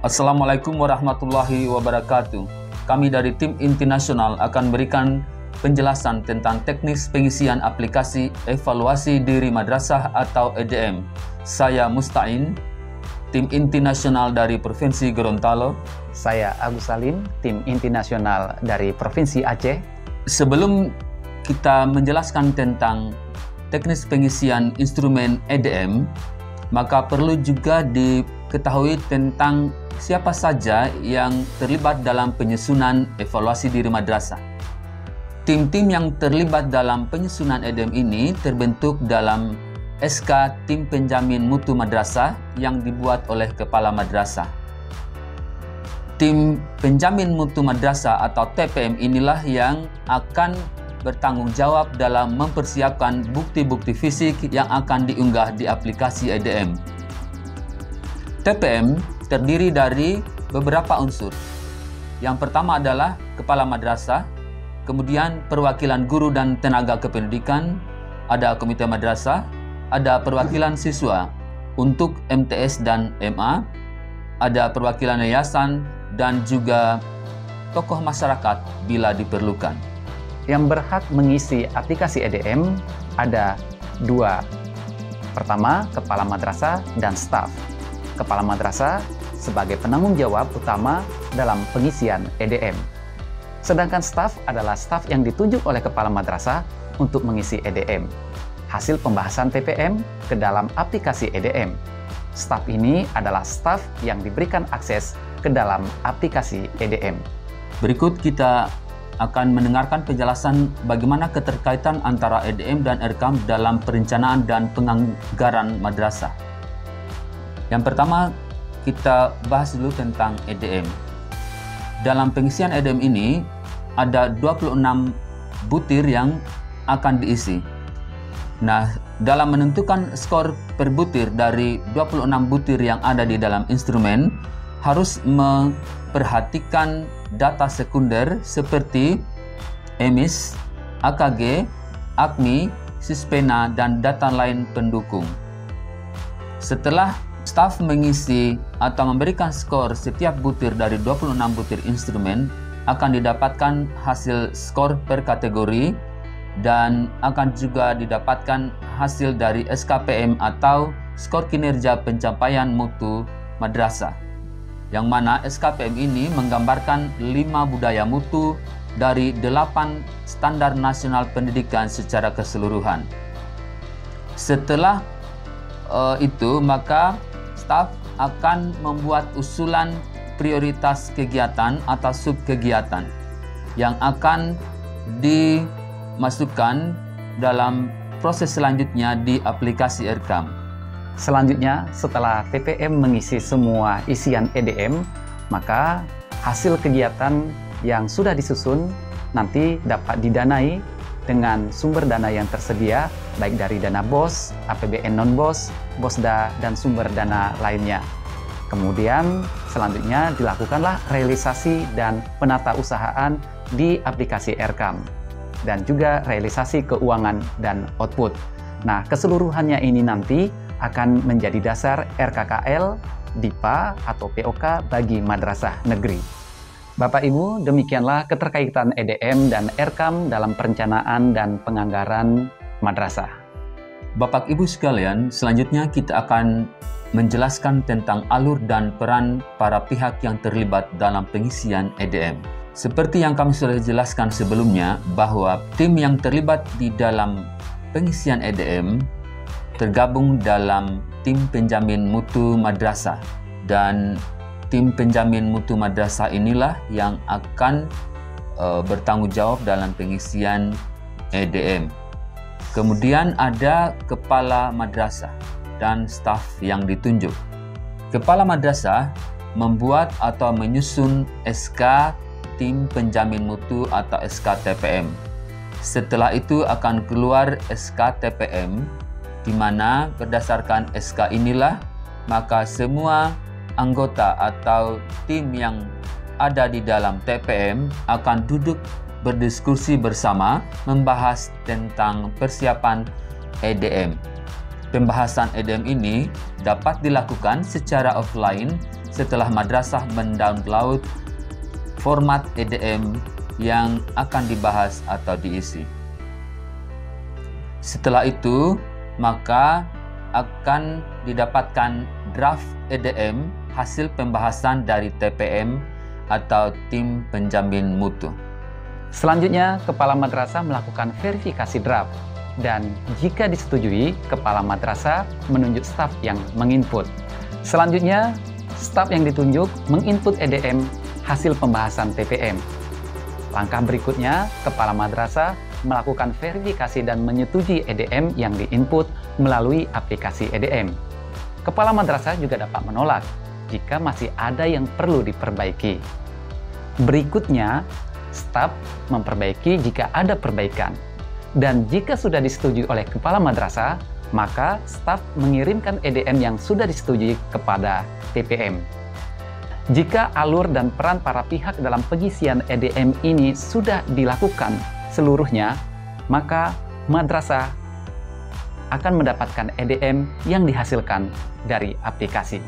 Assalamualaikum warahmatullahi wabarakatuh. Kami dari tim inti nasional akan berikan penjelasan tentang teknis pengisian aplikasi evaluasi diri madrasah atau EDM. Saya Musta'in, tim inti nasional dari Provinsi Gorontalo. Saya Agus Salim, tim inti nasional dari Provinsi Aceh. Sebelum kita menjelaskan tentang teknis pengisian instrumen EDM, maka perlu juga diketahui tentang siapa saja yang terlibat dalam penyusunan evaluasi diri madrasah. Tim-tim yang terlibat dalam penyusunan EDM ini terbentuk dalam SK Tim Penjamin Mutu Madrasah yang dibuat oleh Kepala Madrasah. Tim Penjamin Mutu Madrasah atau TPM inilah yang akan bertanggung jawab dalam mempersiapkan bukti-bukti fisik yang akan diunggah di aplikasi EDM. TPM terdiri dari beberapa unsur. Yang pertama adalah Kepala Madrasah, kemudian perwakilan guru dan tenaga kependidikan, ada komite madrasah, ada perwakilan siswa untuk MTS dan MA, ada perwakilan yayasan, dan juga tokoh masyarakat bila diperlukan. Yang berhak mengisi aplikasi EDM ada dua. Pertama, Kepala Madrasah dan staf. Kepala Madrasah sebagai penanggung jawab utama dalam pengisian EDM. Sedangkan staf adalah staf yang ditunjuk oleh Kepala Madrasah untuk mengisi EDM. Hasil pembahasan TPM ke dalam aplikasi EDM. Staf ini adalah staf yang diberikan akses ke dalam aplikasi EDM. Berikut kita akan mendengarkan penjelasan bagaimana keterkaitan antara EDM dan ERKAM dalam perencanaan dan penganggaran madrasah. Yang pertama, kita bahas dulu tentang EDM. Dalam pengisian EDM ini, ada 26 butir yang akan diisi. Nah, dalam menentukan skor per butir dari 26 butir yang ada di dalam instrumen, harus memperhatikan data sekunder seperti EMIS, AKG, AKMI, Sispena, dan data lain pendukung. Setelah staf mengisi atau memberikan skor setiap butir dari 26 butir instrumen, akan didapatkan hasil skor per kategori dan akan juga didapatkan hasil dari SKPM atau skor kinerja pencapaian mutu madrasah. Yang mana SKPM ini menggambarkan 5 budaya mutu dari 8 standar nasional pendidikan secara keseluruhan. Setelah itu, maka staf akan membuat usulan prioritas kegiatan atau subkegiatan yang akan dimasukkan dalam proses selanjutnya di aplikasi ERKAM. Selanjutnya, setelah TPM mengisi semua isian EDM, maka hasil kegiatan yang sudah disusun nanti dapat didanai dengan sumber dana yang tersedia, baik dari dana BOS, APBN non-BOS, BOSDA, dan sumber dana lainnya. Kemudian selanjutnya dilakukanlah realisasi dan penatausahaan di aplikasi ERKAM, dan juga realisasi keuangan dan output. Nah, keseluruhannya ini nanti akan menjadi dasar RKKL, DIPA, atau POK bagi madrasah negeri. Bapak Ibu, demikianlah keterkaitan EDM dan ERKAM dalam perencanaan dan penganggaran madrasah. Bapak Ibu sekalian, selanjutnya kita akan menjelaskan tentang alur dan peran para pihak yang terlibat dalam pengisian EDM. Seperti yang kami sudah jelaskan sebelumnya, bahwa tim yang terlibat di dalam pengisian EDM tergabung dalam tim penjamin mutu madrasah, dan tim penjamin mutu madrasah inilah yang akan bertanggung jawab dalam pengisian EDM. Kemudian ada kepala madrasah dan staf yang ditunjuk. Kepala madrasah membuat atau menyusun SK tim penjamin mutu atau SK TPM. Setelah itu akan keluar SK TPM, di mana berdasarkan SK inilah maka semua anggota atau tim yang ada di dalam TPM akan duduk berdiskusi bersama membahas tentang persiapan EDM. Pembahasan EDM ini dapat dilakukan secara offline setelah madrasah mendownload format EDM yang akan dibahas atau diisi. Setelah itu, maka akan didapatkan draft EDM hasil pembahasan dari TPM atau tim penjamin mutu. Selanjutnya, kepala madrasah melakukan verifikasi draft dan jika disetujui, kepala madrasah menunjuk staf yang menginput. Selanjutnya, staf yang ditunjuk menginput EDM hasil pembahasan TPM. Langkah berikutnya, kepala madrasah melakukan verifikasi dan menyetujui EDM yang diinput melalui aplikasi EDM. Kepala madrasah juga dapat menolak jika masih ada yang perlu diperbaiki. Berikutnya, staf memperbaiki jika ada perbaikan. Dan jika sudah disetujui oleh kepala madrasah, maka staf mengirimkan EDM yang sudah disetujui kepada TPM. Jika alur dan peran para pihak dalam pengisian EDM ini sudah dilakukan seluruhnya, maka madrasah akan mendapatkan EDM yang dihasilkan dari aplikasi.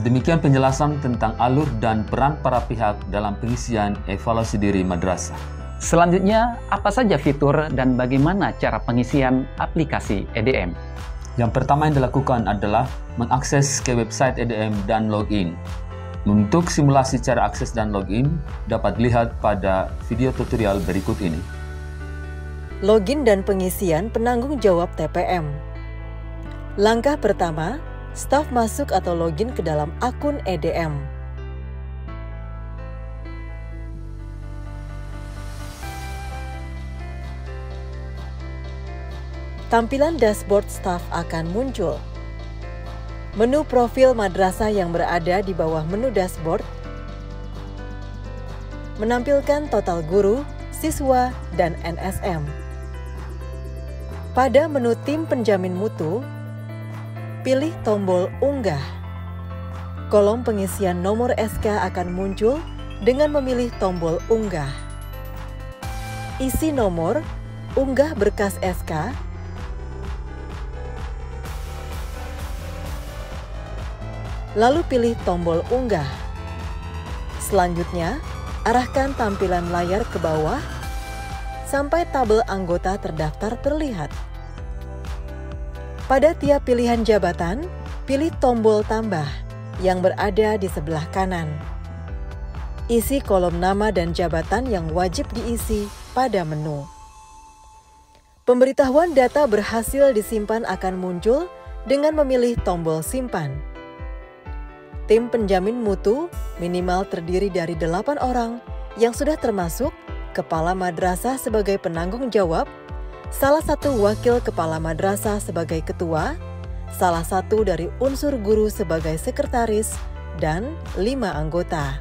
Demikian penjelasan tentang alur dan peran para pihak dalam pengisian evaluasi diri madrasah. Selanjutnya, apa saja fitur dan bagaimana cara pengisian aplikasi EDM? Yang pertama yang dilakukan adalah mengakses ke website EDM dan login. Untuk simulasi cara akses dan login, dapat dilihat pada video tutorial berikut ini. Login dan pengisian penanggung jawab TPM. Langkah pertama, staf masuk atau login ke dalam akun EDM. Tampilan dashboard staf akan muncul. Menu profil madrasah yang berada di bawah menu dashboard menampilkan total guru, siswa, dan NSM. Pada menu tim penjamin mutu, pilih tombol unggah. Kolom pengisian nomor SK akan muncul dengan memilih tombol unggah. Isi nomor, unggah berkas SK, lalu pilih tombol unggah. Selanjutnya, arahkan tampilan layar ke bawah sampai tabel anggota terdaftar terlihat. Pada tiap pilihan jabatan, pilih tombol tambah yang berada di sebelah kanan. Isi kolom nama dan jabatan yang wajib diisi pada menu. Pemberitahuan data berhasil disimpan akan muncul dengan memilih tombol simpan. Tim penjamin mutu minimal terdiri dari 8 orang yang sudah termasuk kepala madrasah sebagai penanggung jawab, salah satu wakil kepala madrasah sebagai ketua, salah satu dari unsur guru sebagai sekretaris, dan 5 anggota.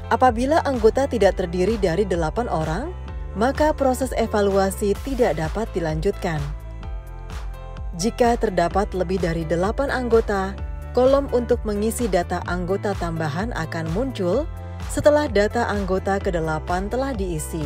Apabila anggota tidak terdiri dari 8 orang, maka proses evaluasi tidak dapat dilanjutkan. Jika terdapat lebih dari 8 anggota, kolom untuk mengisi data anggota tambahan akan muncul setelah data anggota ke-8 telah diisi.